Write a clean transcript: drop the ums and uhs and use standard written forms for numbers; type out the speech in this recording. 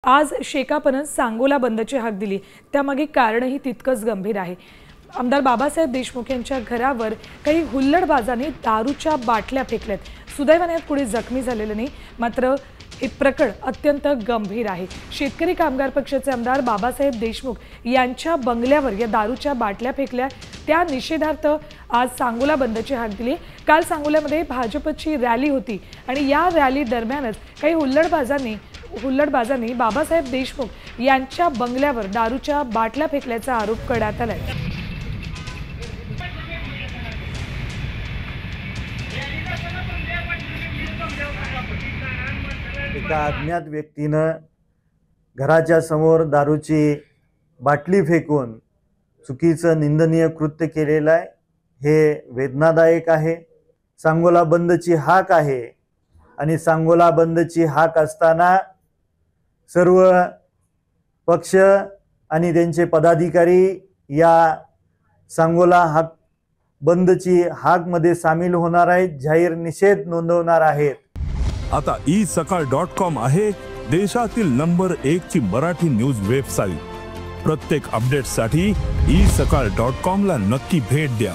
आज शेकापनं सांगोला बंदची हाक दिली, त्यामागे कारणही तितकंच गंभीर आहे। आमदार बाबासाहेब देशमुख यांच्या घरावर काही हुल्लडबाजांनी दारूच्या बाटल्या फेकल्यात। सुदैवाने कुणी जखमी झालेलं नाही, मात्र हे प्रकरण अत्यंत गंभीर आहे। शेतकरी कामगार पक्षाचे आमदार बाबासाहेब देशमुख यांच्या बंगल्यावर या दारूच्या बाटल्या फेकल्या, त्या निषेधार्थ आज सांगोला बंदची हाक दिली। काल सांगोल्यामध्ये भाजपची रॅली होती आणि या रॅली दरम्यानच काही हुल्लडबाजांनी बाबासाहेब देशमुख यांच्या बंगल्यावर दारूच्या बाटल्या फेकल्याचा आरोप करण्यात आलाय। एका अज्ञात व्यक्तीनं घराच्या समोर दारूची बाटली फेकून चुकीचं निंदनीय कृत्य केलेलं आहे। हे वेदनादायक आहे। सांगोला बंदची हाक आहे आणि सांगोला बंदची हाक असताना सर्व पक्ष आणि त्यांचे पदाधिकारी या सांगोला हाक बंदची हाक मध्ये सामील होणार आहेत, जाहीर निषेध नोंदवणार आहेत। आता isakal.com आहे देशातील नंबर 1 ची मराठी न्यूज वेबसाईट। प्रत्येक अपडेटसाठी isakal.com ला नक्की भेट द्या।